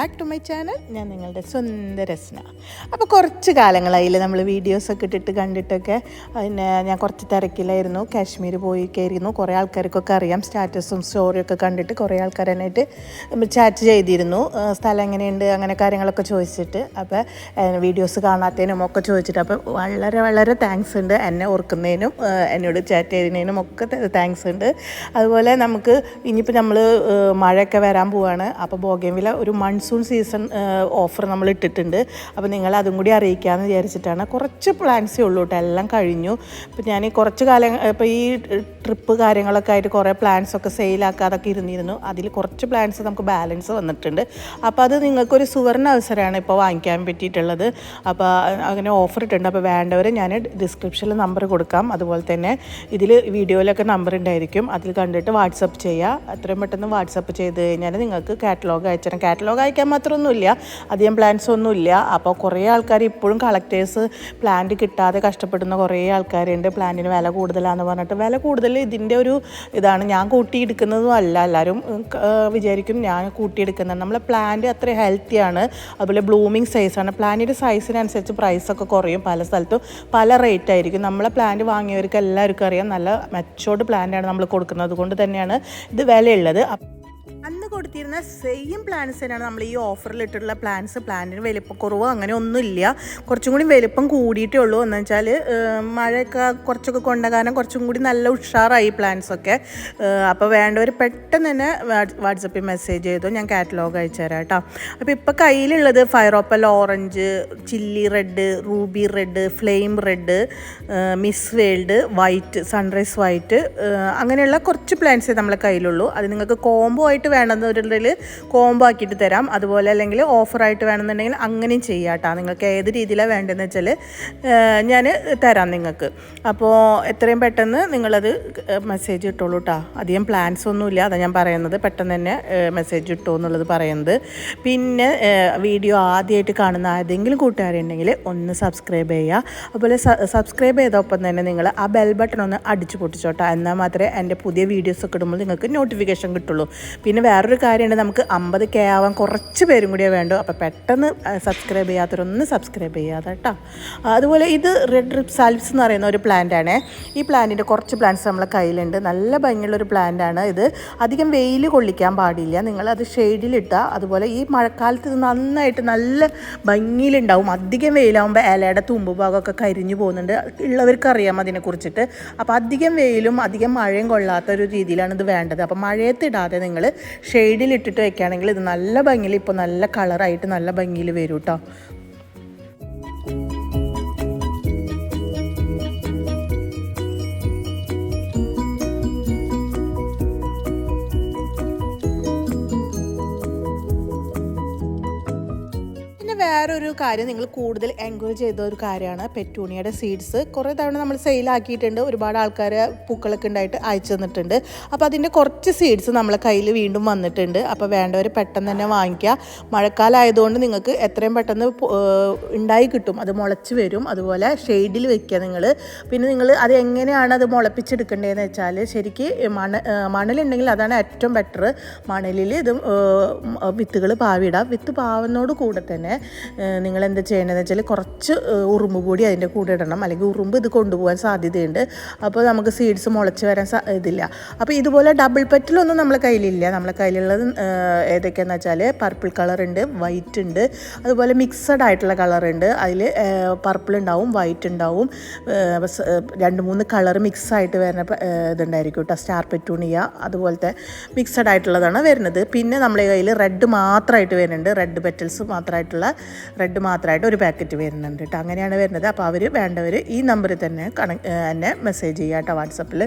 Back to my channel. ഞാൻ നിങ്ങളുടെ സ്വന്തം രസ്ന. അപ്പോൾ കുറച്ച് കാലങ്ങളായില്ലേ നമ്മൾ വീഡിയോസൊക്കെ ഇട്ടിട്ട് കണ്ടിട്ടൊക്കെ. പിന്നെ ഞാൻ കുറച്ച് തിരക്കിലായിരുന്നു, കാശ്മീർ പോയി കയറിയിരുന്നു. കുറേ ആൾക്കാർക്കൊക്കെ അറിയാം, സ്റ്റാറ്റസും സ്റ്റോറിയൊക്കെ കണ്ടിട്ട് കുറേ ആൾക്കാരെന്നായിട്ട് ചാറ്റ് ചെയ്തിരുന്നു, സ്ഥലം എങ്ങനെയുണ്ട് അങ്ങനെ കാര്യങ്ങളൊക്കെ ചോദിച്ചിട്ട്. അപ്പോൾ വീഡിയോസ് കാണാത്തതിനും ഒക്കെ ചോദിച്ചിട്ട് അപ്പോൾ വളരെ വളരെ താങ്ക്സ് ഉണ്ട്. എന്നെ ഓർക്കുന്നതിനും എന്നോട് ചാറ്റ് ചെയ്തതിനും ഒക്കെ താങ്ക്സ് ഉണ്ട്. അതുപോലെ നമുക്ക് ഇനിയിപ്പോൾ നമ്മൾ മഴയൊക്കെ വരാൻ പോവാണ്. അപ്പോൾ ബോഗൻവില്ല ഒരു മൺസൂൺ സീസൺ ഓഫർ നമ്മൾ ഇട്ടിട്ടുണ്ട്. അപ്പോൾ നിങ്ങൾ അതും കൂടി അറിയിക്കാമെന്ന് വിചാരിച്ചിട്ടാണ്. കുറച്ച് പ്ലാൻസേ ഉള്ളൂ കേട്ടോ, എല്ലാം കഴിഞ്ഞു. ഇപ്പോൾ ഞാൻ കുറച്ച് കാലം ഇപ്പോൾ ഈ ട്രിപ്പ് കാര്യങ്ങളൊക്കെ ആയിട്ട് കുറേ പ്ലാൻസൊക്കെ സെയിലാക്കാതൊക്കെ ഇരുന്നിരുന്നു. അതിൽ കുറച്ച് പ്ലാൻസ് നമുക്ക് ബാലൻസ് വന്നിട്ടുണ്ട്. അപ്പോൾ അത് നിങ്ങൾക്കൊരു സുവർണ്ണ അവസരമാണ് ഇപ്പോൾ വാങ്ങിക്കാൻ പറ്റിയിട്ടുള്ളത്. അപ്പോൾ അങ്ങനെ ഓഫർ ഇട്ടുണ്ട്. അപ്പോൾ വേണ്ടവർ ഞാൻ ഡിസ്ക്രിപ്ഷനിൽ നമ്പർ കൊടുക്കാം. അതുപോലെ തന്നെ ഇതിൽ വീഡിയോയിലൊക്കെ നമ്പർ ഉണ്ടായിരിക്കും, അതിൽ കണ്ടിട്ട് വാട്സപ്പ് ചെയ്യുക. എത്രയും പെട്ടെന്ന് വാട്സപ്പ് ചെയ്ത് കഴിഞ്ഞാൽ നിങ്ങൾക്ക് കാറ്റലോഗ് അയച്ചുതരാം. കാറ്റലോഗ് അയക്കാൻ മാത്രമൊന്നുമില്ല, അധികം പ്ലാൻസ് ഒന്നുമില്ല. അപ്പോൾ കുറേ ആൾക്കാർ ഇപ്പോഴും കളക്ടേഴ്സ് പ്ലാന്റ് കിട്ടാതെ കഷ്ടപ്പെടുന്ന കുറേ ആൾക്കാരുണ്ട്. പ്ലാന്റിന് വില കൂടുതലാണെന്ന് പറഞ്ഞിട്ട്. വില കൂടുതൽ ഇതിൻ്റെ ഒരു ഇതാണ്, ഞാൻ കൂട്ടിയെടുക്കുന്നതും അല്ല. എല്ലാവരും വിചാരിക്കും ഞാൻ കൂട്ടിയെടുക്കുന്നത്. നമ്മളെ പ്ലാന്റ് അത്ര ഹെൽത്തിയാണ്, അതുപോലെ ബ്ലൂമിങ് സൈസാണ്. പ്ലാന്റിൻ്റെ സൈസിനനുസരിച്ച് പ്രൈസൊക്കെ കുറയും. പല സ്ഥലത്തും പല റേറ്റ് ആയിരിക്കും. നമ്മളെ പ്ലാന്റ് വാങ്ങിയവർക്ക് എല്ലാവർക്കും അറിയാം, നല്ല മെച്ചോർഡ് പ്ലാന്റാണ് നമ്മൾ കൊടുക്കുന്നത്. അതുകൊണ്ട് തന്നെയാണ് ഇത് വിലയുള്ളത്. അന്ന് കൊടുത്തിരുന്ന സെയിം പ്ലാൻസ് തന്നെയാണ് നമ്മൾ ഈ ഓഫറിൽ ഇട്ടിട്ടുള്ള പ്ലാൻസ്. പ്ലാന്റിന് വലിപ്പക്കുറവോ അങ്ങനെ ഒന്നുമില്ല, കുറച്ചും കൂടി വലിപ്പം കൂടിയിട്ടേ ഉള്ളൂ. എന്ന് വെച്ചാൽ മഴയൊക്കെ കുറച്ചൊക്കെ കൊണ്ട കാരണം കുറച്ചും കൂടി നല്ല ഉഷാറായി പ്ലാൻസൊക്കെ. അപ്പോൾ വേണ്ടവർ പെട്ടെന്ന് തന്നെ വാട്സപ്പിൽ മെസ്സേജ് ചെയ്തു, ഞാൻ കാറ്റലോഗ് അയച്ചു തരാം കേട്ടോ. അപ്പോൾ ഇപ്പോൾ കയ്യിലുള്ളത് fire opal orange, chilli red, ruby red, flame red, Miss World white, sunrise white, അങ്ങനെയുള്ള കുറച്ച് പ്ലാൻസേ നമ്മളെ കയ്യിലുള്ളൂ. അത് നിങ്ങൾക്ക് കോംബോ ആയിട്ട് വേണമെന്നുണ്ടെങ്കിൽ കോംബോ ആക്കിയിട്ട് തരാം. അതുപോലെ അല്ലെങ്കിൽ ഓഫറായിട്ട് വേണമെന്നുണ്ടെങ്കിൽ അങ്ങനെയും ചെയ്യാം കേട്ടോ. നിങ്ങൾക്ക് ഏത് രീതിയിലാണ് വേണ്ടതെന്ന് വെച്ചാൽ ഞാൻ തരാം നിങ്ങൾക്ക്. അപ്പോൾ എത്രയും പെട്ടെന്ന് നിങ്ങളത് മെസ്സേജ് ഇട്ടോളൂ കേട്ടോ. അധികം പ്ലാൻസ് ഒന്നുമില്ല, അതാണ് ഞാൻ പറയുന്നത്. പെട്ടെന്ന് തന്നെ മെസ്സേജ് ഇട്ടോ എന്നുള്ളത് പറയുന്നത്. പിന്നെ വീഡിയോ ആദ്യമായിട്ട് കാണുന്ന ഏതെങ്കിലും കൂട്ടുകാരുണ്ടെങ്കിൽ ഒന്ന് സബ്സ്ക്രൈബ് ചെയ്യുക. അതുപോലെ സബ്സ്ക്രൈബ് ചെയ്തതൊപ്പം തന്നെ നിങ്ങൾ ആ ബെൽ ബട്ടൺ ഒന്ന് അടിച്ചു പൊട്ടിച്ചോട്ടോ. എന്നാൽ മാത്രമേ എൻ്റെ പുതിയ വീഡിയോസൊക്കെ ഇടുമ്പോൾ നിങ്ങൾക്ക് നോട്ടിഫിക്കേഷൻ കിട്ടുള്ളൂ. പിന്നെ വേറൊരു കാര്യമുണ്ട്, നമുക്ക് 50K ആവാൻ കുറച്ച് പേരും കൂടിയേ വേണ്ടൂ. അപ്പോൾ പെട്ടെന്ന് സബ്സ്ക്രൈബ് ചെയ്യാത്തവരൊന്ന് സബ്സ്ക്രൈബ് ചെയ്യാതെ കേട്ടോ. അതുപോലെ ഇത് റെഡ് റിപ്സാൽവിസ് എന്ന് പറയുന്ന ഒരു പ്ലാന്റാണ്. ഈ പ്ലാന്റിൻ്റെ കുറച്ച് പ്ലാന്റ്സ് നമ്മളെ കയ്യിലുണ്ട്. നല്ല ഭംഗിയുള്ളൊരു പ്ലാന്റാണ് ഇത്. അധികം വെയിൽ കൊള്ളിക്കാൻ പാടില്ല, നിങ്ങളത് ഷെയ്ഡിലിട്ടാൽ. അതുപോലെ ഈ മഴക്കാലത്ത് ഇത് നന്നായിട്ട് നല്ല ഭംഗിയിലുണ്ടാവും. അധികം വെയിലാകുമ്പോൾ ഇലയുടെ തുമ്പ് ഭാഗമൊക്കെ കരിഞ്ഞു പോകുന്നുണ്ട്, ഉള്ളവർക്കറിയാം അതിനെക്കുറിച്ചിട്ട്. അപ്പോൾ അധികം വെയിലും അധികം മഴയും കൊള്ളാത്ത ഒരു രീതിയിലാണ് ഇത് വേണ്ടത്. അപ്പോൾ മഴയത്തിടാതെ നിങ്ങൾ ഷെയ്ഡിലിട്ടിട്ട് വെക്കുകയാണെങ്കിൽ ഇത് നല്ല ഭംഗിയിൽ, ഇപ്പോൾ നല്ല കളറായിട്ട് നല്ല ഭംഗിയിൽ വരും കേട്ടോ. വേറൊരു കാര്യം, നിങ്ങൾ കൂടുതൽ എൻകറേജ് ചെയ്ത ഒരു കാര്യമാണ് പെറ്റൂണിയയുടെ സീഡ്സ്. കുറേ തവണ നമ്മൾ സെയിലാക്കിയിട്ടുണ്ട്, ഒരുപാട് ആൾക്കാർ പൂക്കളൊക്കെ ഉണ്ടായിട്ട് അയച്ചു തന്നിട്ടുണ്ട്. അപ്പോൾ അതിൻ്റെ കുറച്ച് സീഡ്സ് നമ്മളെ കയ്യിൽ വീണ്ടും വന്നിട്ടുണ്ട്. അപ്പോൾ വേണ്ടവർ പെട്ടെന്ന് തന്നെ വാങ്ങിക്കുക. മഴക്കാലം ആയതുകൊണ്ട് നിങ്ങൾക്ക് എത്രയും പെട്ടെന്ന് ഉണ്ടായി കിട്ടും, അത് മുളച്ച് വരും. അതുപോലെ ഷെയ്ഡിൽ വെക്കുക നിങ്ങൾ. പിന്നെ നിങ്ങൾ അത് എങ്ങനെയാണ് അത് മുളപ്പിച്ചെടുക്കേണ്ടതെന്ന് വെച്ചാൽ, ശരിക്ക് മണലുണ്ടെങ്കിൽ അതാണ് ഏറ്റവും ബെറ്റർ. മണലിൽ ഇത് വിത്തുകൾ പാവിടുക. വിത്ത് പാവുന്നതോട് കൂടെ തന്നെ നിങ്ങൾ എന്താ ചെയ്യേണ്ടതെന്ന് വെച്ചാൽ കുറച്ച് ഉറുമ്പ് പൊടി അതിൻ്റെ കൂടെ ഇടണം, അല്ലെങ്കിൽ ഉറുമ്പ് ഇത് കൊണ്ടുപോകാൻ സാധ്യതയുണ്ട്. അപ്പോൾ നമുക്ക് സീഡ്സ് മുളച്ച് വരാൻ ഇതില്ല. അപ്പോൾ ഇതുപോലെ ഡബിൾ പെറ്റലൊന്നും നമ്മളെ കയ്യിലില്ല. നമ്മളെ കയ്യിലുള്ളത് ഏതൊക്കെയാണെന്ന് വെച്ചാൽ പർപ്പിൾ കളറുണ്ട്, വൈറ്റ് ഉണ്ട്, അതുപോലെ മിക്സഡ് ആയിട്ടുള്ള കളറുണ്ട്. അതിൽ പർപ്പിൾ ഉണ്ടാവും, വൈറ്റ് ഉണ്ടാവും, 2-3 കളർ മിക്സായിട്ട് വരുന്ന ഇതുണ്ടായിരിക്കും കേട്ടോ. സ്റ്റാർ പെറ്റൂണിയ അതുപോലത്തെ മിക്സഡ് ആയിട്ടുള്ളതാണ് വരുന്നത്. പിന്നെ നമ്മളെ കയ്യിൽ റെഡ് മാത്രമായിട്ട് വരുന്നുണ്ട്, റെഡ് പെറ്റൽസ് മാത്രമായിട്ട് ഒരു പാക്കറ്റ് വരുന്നുണ്ട് കേട്ടോ. അങ്ങനെയാണ് വരുന്നത്. അപ്പോൾ അവർ വേണ്ടവർ ഈ നമ്പറിൽ തന്നെ എന്നെ മെസ്സേജ് ചെയ്യാം കേട്ടോ, വാട്സപ്പിൽ.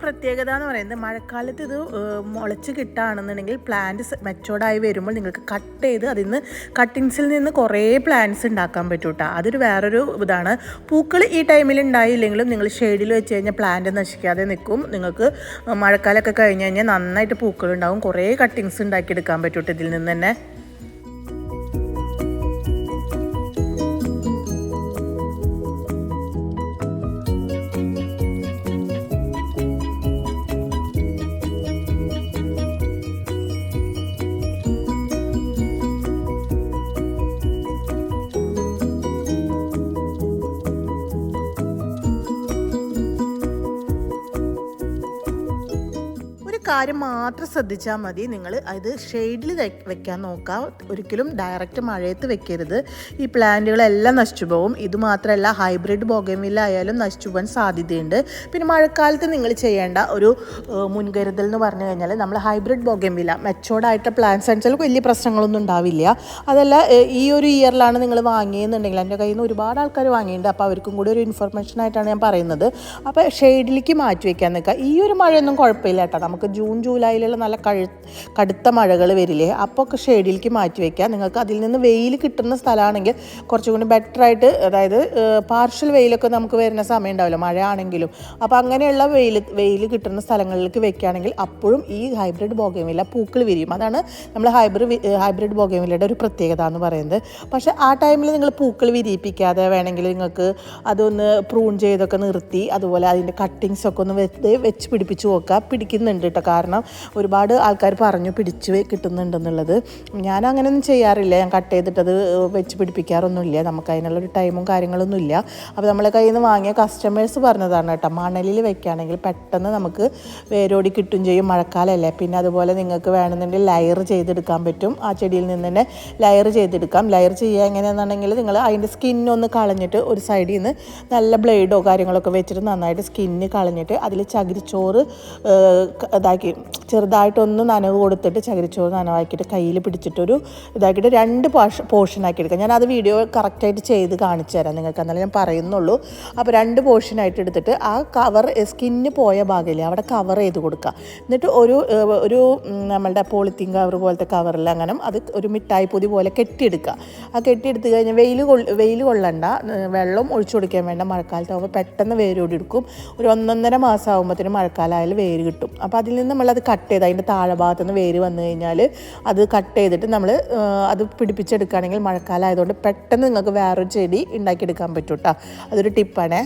പ്രത്യേകത എന്ന് പറയുന്നത്, മഴക്കാലത്ത് ഇത് മുളച്ച് കിട്ടുകയാണെന്നുണ്ടെങ്കിൽ പ്ലാന്റ് മെച്ചോർഡായി വരുമ്പോൾ നിങ്ങൾക്ക് കട്ട് ചെയ്ത് അതിൽ നിന്ന് കട്ടിങ്സിൽ നിന്ന് കുറേ പ്ലാന്റ്സ് ഉണ്ടാക്കാൻ പറ്റും കേട്ടോ. അതൊരു വേറൊരു ഇതാണ്. പൂക്കൾ ഈ ടൈമിൽ ഉണ്ടായില്ലെങ്കിലും നിങ്ങൾ ഷെയ്ഡിൽ വെച്ച് കഴിഞ്ഞാൽ പ്ലാന്റ് നശിക്കാതെ നിൽക്കും. നിങ്ങൾക്ക് മഴക്കാലമൊക്കെ കഴിഞ്ഞ് കഴിഞ്ഞാൽ നന്നായിട്ട് പൂക്കളുണ്ടാവും, കുറേ കട്ടിങ്സ് ഉണ്ടാക്കിയെടുക്കാൻ പറ്റും ഇതിൽ നിന്ന് തന്നെ. കാര്യം മാത്രം ശ്രദ്ധിച്ചാൽ മതി. നിങ്ങൾ അത് ഷെയ്ഡിൽ വെക്കാൻ നോക്കുക, ഒരിക്കലും ഡയറക്റ്റ് മഴയത്ത് വെക്കരുത്. ഈ പ്ലാന്റുകളെല്ലാം നശിച്ചു പോകും. ഇതുമാത്രമല്ല, ഹൈബ്രിഡ് ബോഗൻവില്ല ആയാലും നശിച്ചു പോകാൻ സാധ്യതയുണ്ട്. പിന്നെ മഴക്കാലത്ത് നിങ്ങൾ ചെയ്യേണ്ട ഒരു മുൻകരുതൽ എന്ന് പറഞ്ഞു കഴിഞ്ഞാൽ, നമ്മൾ ഹൈബ്രിഡ് ബോഗൻവില്ല മെച്ചോർഡായിട്ട് പ്ലാന്റ്സ് ആണെച്ചാൽ വലിയ പ്രശ്നങ്ങളൊന്നും ഉണ്ടാവില്ല. അതല്ല, ഈ ഒരു ഇയറിലാണ് നിങ്ങൾ വാങ്ങിയെന്നുണ്ടെങ്കിൽ, എൻ്റെ കയ്യിൽ നിന്ന് ഒരുപാട് ആൾക്കാർ വാങ്ങിയിട്ടുണ്ട്, അപ്പോൾ അവർക്കും കൂടി ഒരു ഇൻഫർമേഷൻ ആയിട്ടാണ് ഞാൻ പറയുന്നത്. അപ്പോൾ ഷെയ്ഡിലേക്ക് മാറ്റി വയ്ക്കാൻ നിൽക്കുക. ഈ ഒരു മഴയൊന്നും കുഴപ്പമില്ല കേട്ടോ. നമുക്ക് ജൂൺ ജൂലൈയിലുള്ള നല്ല കടുത്ത മഴകൾ വരില്ലേ, അപ്പോൾ ഒക്കെ ഷെയ്ഡിലേക്ക് മാറ്റി വയ്ക്കുക. നിങ്ങൾക്ക് അതിൽ നിന്ന് വെയിൽ കിട്ടുന്ന സ്ഥലമാണെങ്കിൽ കുറച്ചും കൂടി ബെറ്ററായിട്ട്, അതായത് പാർഷ്യൽ വെയിലൊക്കെ നമുക്ക് വരുന്ന സമയം ഉണ്ടാവില്ല മഴ ആണെങ്കിലും, അപ്പോൾ അങ്ങനെയുള്ള വെയിൽ കിട്ടുന്ന സ്ഥലങ്ങളിലേക്ക് വെക്കുകയാണെങ്കിൽ അപ്പോഴും ഈ ഹൈബ്രിഡ് ബോഗൻവില്ല പൂക്കൾ വിരിയും. അതാണ് നമ്മൾ ഹൈബ്രിഡ് ബോഗൻവില്ലയുടെ ഒരു പ്രത്യേകത എന്ന് പറയുന്നത്. പക്ഷേ ആ ടൈമിൽ നിങ്ങൾ പൂക്കൾ വിരിയിപ്പിക്കാതെ വേണമെങ്കിൽ നിങ്ങൾക്ക് അതൊന്ന് പ്രൂൺ ചെയ്തൊക്കെ നിർത്തി, അതുപോലെ അതിൻ്റെ കട്ടിങ്സൊക്കെ ഒന്ന് വെച്ച് പിടിപ്പിച്ച് നോക്കുക. പിടിക്കുന്നുണ്ട് കേട്ടോ, കാരണം ഒരുപാട് ആൾക്കാർ പറഞ്ഞു പിടിച്ച് കിട്ടുന്നുണ്ടെന്നുള്ളത്. ഞാൻ അങ്ങനെയൊന്നും ചെയ്യാറില്ല, ഞാൻ കട്ട് ചെയ്തിട്ടത് വെച്ച് പിടിപ്പിക്കാറൊന്നുമില്ല. നമുക്ക് അതിനുള്ളൊരു ടൈമും കാര്യങ്ങളൊന്നുമില്ല. അപ്പോൾ നമ്മളെ കയ്യിൽ നിന്ന് വാങ്ങിയ കസ്റ്റമേഴ്സ് പറഞ്ഞതാണ് കേട്ടോ, മണലിൽ വെക്കുകയാണെങ്കിൽ പെട്ടെന്ന് നമുക്ക് വേരോടി കിട്ടും ചെയ്യും, മഴക്കാലമല്ലേ. പിന്നെ അതുപോലെ നിങ്ങൾക്ക് വേണമെന്നുണ്ടെങ്കിൽ ലയർ ചെയ്തെടുക്കാൻ പറ്റും. ആ ചെടിയിൽ നിന്ന് തന്നെ ലയർ ചെയ്തെടുക്കാം. ലയർ ചെയ്യുക എങ്ങനെയാണെന്നുണ്ടെങ്കിൽ, നിങ്ങൾ അതിൻ്റെ സ്കിന്നൊന്ന് കളഞ്ഞിട്ട് ഒരു സൈഡിൽ നിന്ന് നല്ല ബ്ലേഡോ കാര്യങ്ങളൊക്കെ വെച്ചിട്ട് നന്നായിട്ട് സ്കിന്ന് കളഞ്ഞിട്ട് അതിൽ ചകിരിച്ചോറ് ഇതാക്കി ചെറുതായിട്ടൊന്ന് നനവ് കൊടുത്തിട്ട് ചകിരിച്ചോറ് നനവാക്കിയിട്ട് കയ്യിൽ പിടിച്ചിട്ടൊരു ഇതാക്കിയിട്ട് 2 പോർഷനാക്കി എടുക്കുക. ഞാനത് വീഡിയോ കറക്റ്റായിട്ട് ചെയ്ത് കാണിച്ചു തരാം നിങ്ങൾക്ക്, എന്നാലും ഞാൻ പറയുന്നുള്ളൂ. അപ്പോൾ 2 പോർഷനായിട്ട് എടുത്തിട്ട് ആ കവർ സ്കിന്ന് പോയ ഭാഗമില്ലേ അവിടെ കവർ ചെയ്ത് കൊടുക്കുക. എന്നിട്ട് ഒരു നമ്മളുടെ പോളിത്തീൻ കവർ പോലത്തെ കവറിൽ അങ്ങനെ അത് ഒരു മിഠായി പൊതി പോലെ കെട്ടിയെടുക്കുക. ആ കെട്ടിയെടുത്ത് കഴിഞ്ഞാൽ വെയിൽ കൊള്ളണ്ട, വെള്ളം ഒഴിച്ചു കൊടുക്കാൻ വേണ്ട. മഴക്കാലത്താകുമ്പോൾ പെട്ടെന്ന് വേരോടി എടുക്കും. ഒരു 1.5 മാസം ആകുമ്പോഴത്തേനും മഴക്കാലമായാലും വേര് കിട്ടും. അപ്പോൾ അതിൽ നിന്ന് നമ്മളത് കട്ട് ചെയ്ത് അതിൻ്റെ താഴെ ഭാഗത്തുനിന്ന് വേര് വന്നു കഴിഞ്ഞാൽ അത് കട്ട് ചെയ്തിട്ട് നമ്മൾ അത് പിടിപ്പിച്ചെടുക്കുകയാണെങ്കിൽ മഴക്കാലം ആയതുകൊണ്ട് പെട്ടെന്ന് നിങ്ങൾക്ക് വേറൊരു ചെടി ഉണ്ടാക്കിയെടുക്കാൻ പറ്റും കേട്ടോ. അതൊരു ടിപ്പാണേ.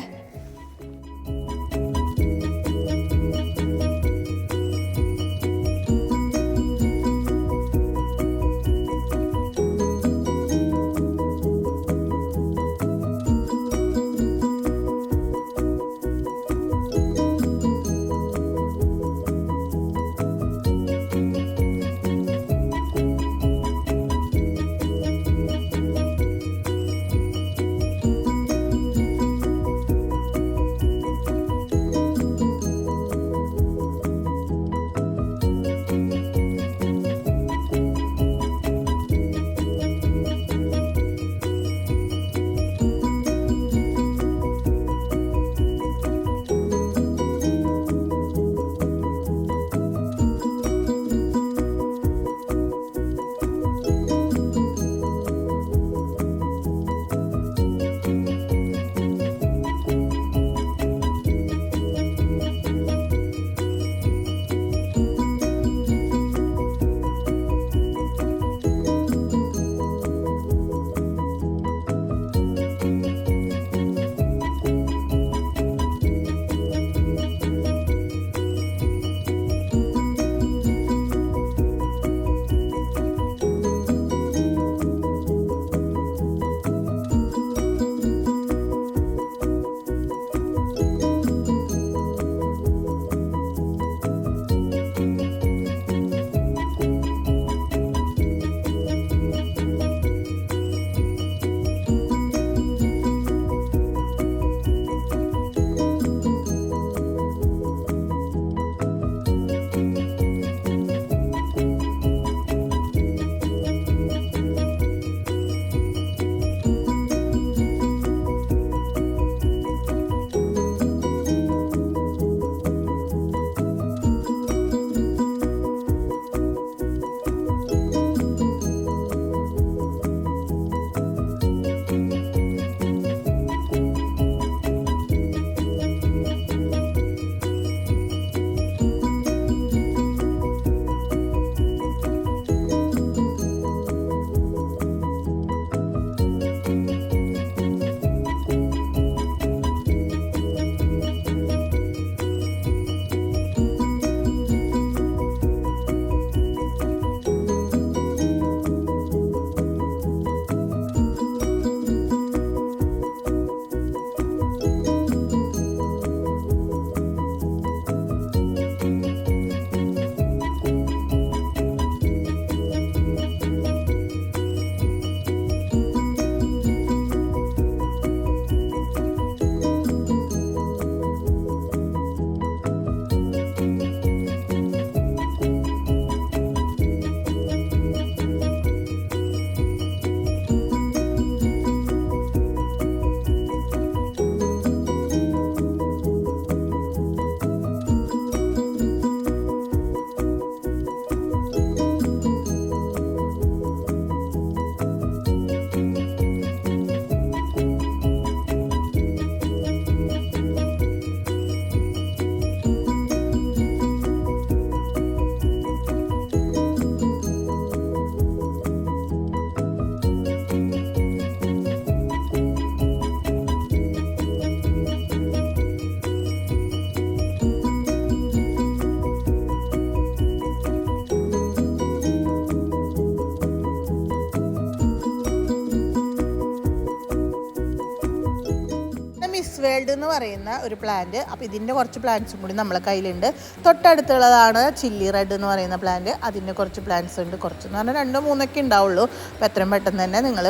റോസ് വേൾഡ് എന്ന് പറയുന്ന ഒരു പ്ലാന്റ്. അപ്പോൾ ഇതിൻ്റെ കുറച്ച് പ്ലാന്റ്സും കൂടി നമ്മളെ കയ്യിലുണ്ട്. തൊട്ടടുത്തുള്ളതാണ് ചില്ലി റെഡ് എന്ന് പറയുന്ന പ്ലാന്റ്. അതിൻ്റെ കുറച്ച് പ്ലാന്റ്സ് ഉണ്ട്, കുറച്ചെന്ന് പറഞ്ഞാൽ 2-3 ഉണ്ടാവുള്ളൂ. അപ്പോൾ എത്രയും പെട്ടെന്ന് തന്നെ നിങ്ങൾ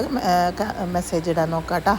മെസ്സേജ് ഇടാൻ നോക്കാം കേട്ടോ.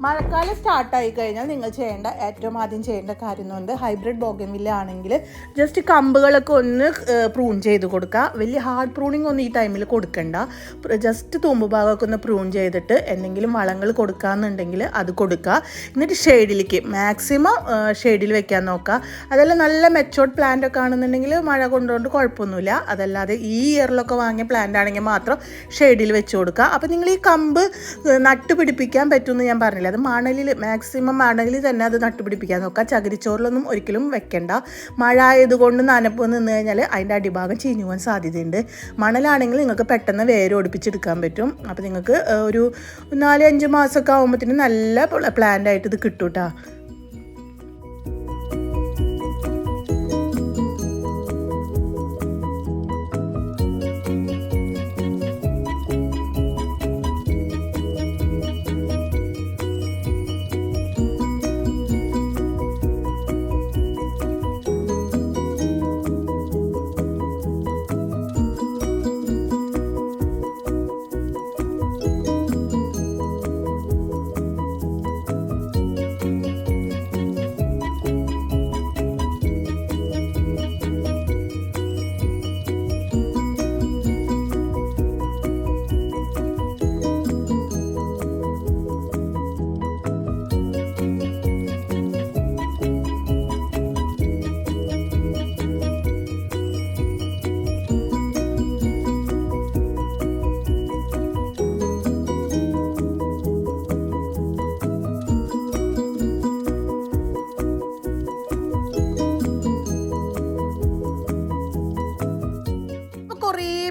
മഴക്കാലം സ്റ്റാർട്ടായി കഴിഞ്ഞാൽ നിങ്ങൾ ഏറ്റവും ആദ്യം ചെയ്യേണ്ട കാര്യം എന്ന് പറയുന്നത് ഹൈബ്രിഡ് ബോഗൻവില്ല ആണെങ്കിൽ ജസ്റ്റ് കമ്പുകളൊക്കെ ഒന്ന് പ്രൂൺ ചെയ്ത് കൊടുക്കുക. വലിയ ഹാർഡ് പ്രൂണിങ് ഒന്നും ഈ ടൈമിൽ കൊടുക്കണ്ട. ജസ്റ്റ് തൂമ്പ് ഭാഗമൊക്കെ ഒന്ന് പ്രൂൺ ചെയ്തിട്ട് എന്തെങ്കിലും വളങ്ങൾ കൊടുക്കാമെന്നുണ്ടെങ്കിൽ അത് കൊടുക്കുക. എന്നിട്ട് ഷെയ്ഡിലേക്ക് മാക്സിമം ഷെയ്ഡിൽ വെക്കാൻ നോക്കുക. അതെല്ലാം നല്ല മെച്ചോർഡ് പ്ലാന്റ് ഒക്കെ ആണെന്നുണ്ടെങ്കിൽ മഴ കൊണ്ടുകൊണ്ട് കുഴപ്പമൊന്നുമില്ല. അതല്ലാതെ ഈ ഇയറിലൊക്കെ വാങ്ങിയ പ്ലാന്റ് ആണെങ്കിൽ മാത്രം ഷെയ്ഡിൽ വെച്ച് കൊടുക്കുക. അപ്പോൾ നിങ്ങൾ ഈ കമ്പ് നട്ടുപിടിപ്പിക്കാൻ പറ്റുമെന്ന് ഞാൻ പറഞ്ഞില്ല. അത് മാക്സിമം മണലിൽ തന്നെ അത് നട്ടുപിടിപ്പിക്കാൻ നോക്കുക. ചകിരിച്ചോറിലൊന്നും ഒരിക്കലും വെക്കണ്ട. മഴ ആയതുകൊണ്ട് നനപ്പ് നിന്ന് കഴിഞ്ഞാൽ അതിൻ്റെ അടിഭാഗം ചീഞ്ഞു പോകാൻ സാധ്യതയുണ്ട്. മണലാണെങ്കിൽ നിങ്ങൾക്ക് പെട്ടെന്ന് വേര് ഒടിപ്പിച്ചെടുക്കാൻ പറ്റും. അപ്പോൾ നിങ്ങൾക്ക് ഒരു 4-5 മാസമൊക്കെ ആകുമ്പോഴത്തേനും നല്ല പ്ലാന്റ് ആയിട്ട് ഇത് കിട്ടും കേട്ടോ.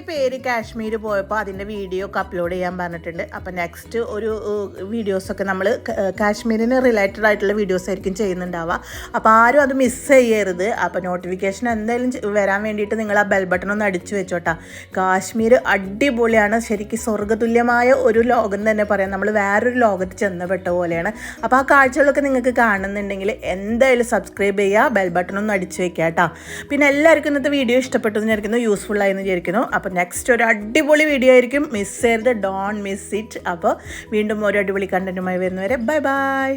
പേര് കാശ്മീർ പോയപ്പോൾ അതിൻ്റെ വീഡിയോ ഒക്കെ അപ്ലോഡ് ചെയ്യാൻ പറഞ്ഞിട്ടുണ്ട്. അപ്പോൾ നെക്സ്റ്റ് ഒരു വീഡിയോസൊക്കെ നമ്മൾ കാശ്മീരിന് റിലേറ്റഡ് ആയിട്ടുള്ള വീഡിയോസ് ആയിരിക്കും ചെയ്യുന്നുണ്ടാവുക. അപ്പോൾ ആരും അത് മിസ് ചെയ്യരുത്. അപ്പോൾ നോട്ടിഫിക്കേഷൻ എന്തായാലും വരാൻ വേണ്ടിയിട്ട് നിങ്ങൾ ആ ബെൽ ബട്ടൺ ഒന്ന് അടിച്ചു വെച്ചോട്ടാ. കാശ്മീർ അടിപൊളിയാണ്. ശരിക്കും സ്വർഗ്ഗതുല്യമായ ഒരു ലോകം തന്നെ പറയാം. നമ്മൾ വേറൊരു ലോകത്ത് ചെന്നപ്പെട്ട പോലെയാണ്. അപ്പോൾ ആ കാഴ്ചകളൊക്കെ നിങ്ങൾക്ക് കാണുന്നുണ്ടെങ്കിൽ എന്തായാലും സബ്സ്ക്രൈബ് ചെയ്യുക, ബെൽ ബട്ടൺ ഒന്ന് അടിച്ചു വെക്കുക കേട്ടോ. പിന്നെ എല്ലാവർക്കും ഇന്നത്തെ വീഡിയോ ഇഷ്ടപ്പെട്ടു എന്ന് വിചാരിക്കുന്നു, യൂസ്ഫുൾ ആയെന്ന് വിചാരിക്കുന്നു. അപ്പോൾ നെക്സ്റ്റ് ഒരു അടിപൊളി വീഡിയോ ആയിരിക്കും. മിസ് ചെയ്യരുത്, ഡോണ്ട് മിസ് ഇറ്റ്. അപ്പോൾ വീണ്ടും ഒരു അടിപൊളി കണ്ടന്റുമായി വരുന്നവരെ ബൈ ബൈ.